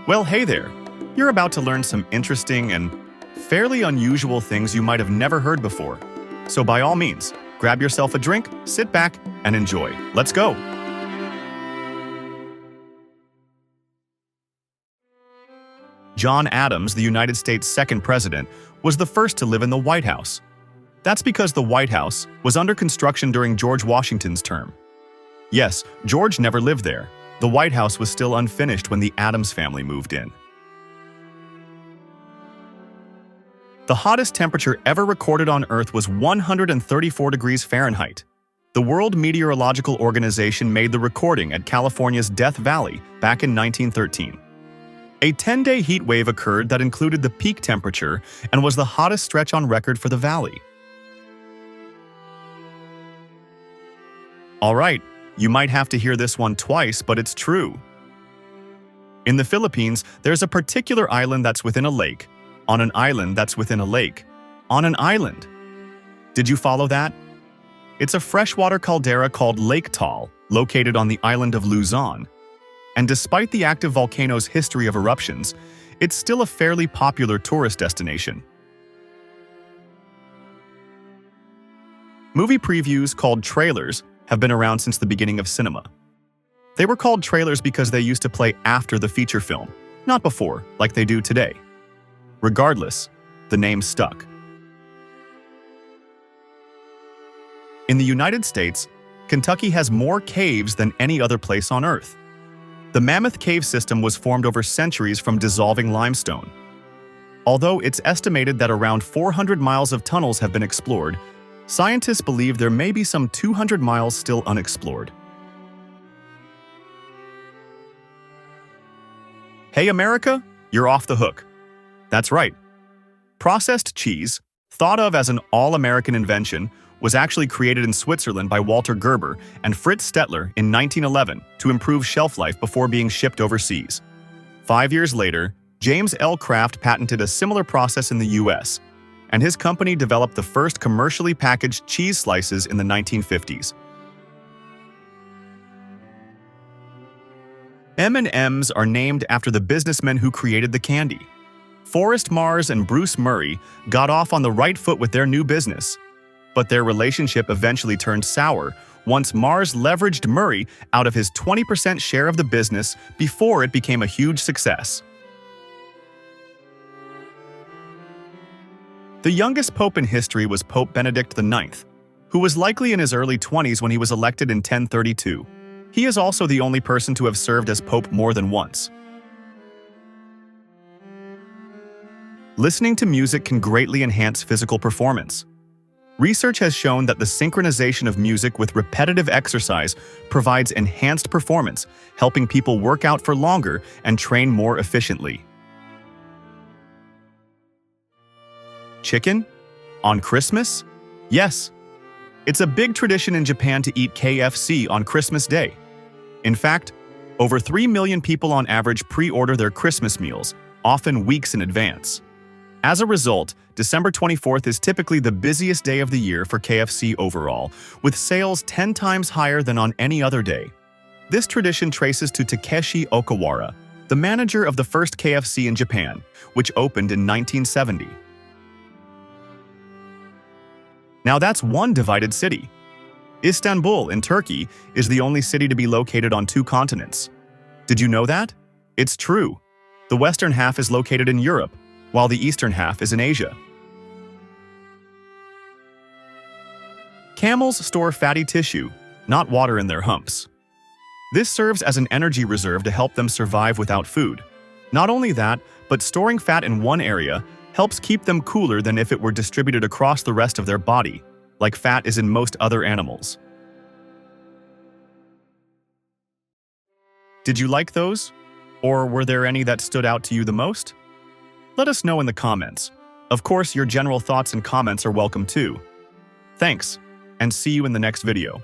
Well, hey there. You're about to learn some interesting and fairly unusual things you might have never heard before. So by all means, grab yourself a drink, sit back, and enjoy. Let's go. John Adams, the United States' second president, was the first to live in the White House. That's because the White House was under construction during George Washington's term. Yes, George never lived there. The White House was still unfinished when the Adams family moved in. The hottest temperature ever recorded on Earth was 134 degrees Fahrenheit. The World Meteorological Organization made the recording at California's Death Valley back in 1913. A 10-day heat wave occurred that included the peak temperature and was the hottest stretch on record for the valley. All right, you might have to hear this one twice, but it's true. In the Philippines, there's a particular island that's within a lake, on an island that's within a lake, on an island. Did you follow that? It's a freshwater caldera called Lake Taal, located on the island of Luzon. And despite the active volcano's history of eruptions, it's still a fairly popular tourist destination. Movie previews called trailers have been around since the beginning of cinema. They were called trailers because they used to play after the feature film, not before, like they do today. Regardless, the name stuck. In the United States, Kentucky has more caves than any other place on Earth. The Mammoth Cave system was formed over centuries from dissolving limestone. Although it's estimated that around 400 miles of tunnels have been explored, scientists believe there may be some 200 miles still unexplored. Hey America, you're off the hook. That's right. Processed cheese, thought of as an all-American invention, was actually created in Switzerland by Walter Gerber and Fritz Stettler in 1911 to improve shelf life before being shipped overseas. 5 years later, James L. Kraft patented a similar process in the US, and his company developed the first commercially packaged cheese slices in the 1950s. M&Ms are named after the businessmen who created the candy. Forrest Mars and Bruce Murray got off on the right foot with their new business, but their relationship eventually turned sour once Mars leveraged Murray out of his 20% share of the business before it became a huge success. The youngest pope in history was Pope Benedict IX, who was likely in his early 20s when he was elected in 1032. He is also the only person to have served as pope more than once. Listening to music can greatly enhance physical performance. Research has shown that the synchronization of music with repetitive exercise provides enhanced performance, helping people work out for longer and train more efficiently. Chicken? On Christmas? Yes. It's a big tradition in Japan to eat KFC on Christmas Day. In fact, over 3 million people on average pre-order their Christmas meals, often weeks in advance. As a result, December 24th is typically the busiest day of the year for KFC overall, with sales 10 times higher than on any other day. This tradition traces to Takeshi Okawara, the manager of the first KFC in Japan, which opened in 1970. Now that's one divided city. Istanbul in Turkey is the only city to be located on 2 continents. Did you know that? It's true. The western half is located in Europe, while the eastern half is in Asia. Camels store fatty tissue, not water in their humps. This serves as an energy reserve to help them survive without food. Not only that, but storing fat in one area helps keep them cooler than if it were distributed across the rest of their body, like fat is in most other animals. Did you like those? Or were there any that stood out to you the most? Let us know in the comments. Of course, your general thoughts and comments are welcome too. Thanks, and see you in the next video.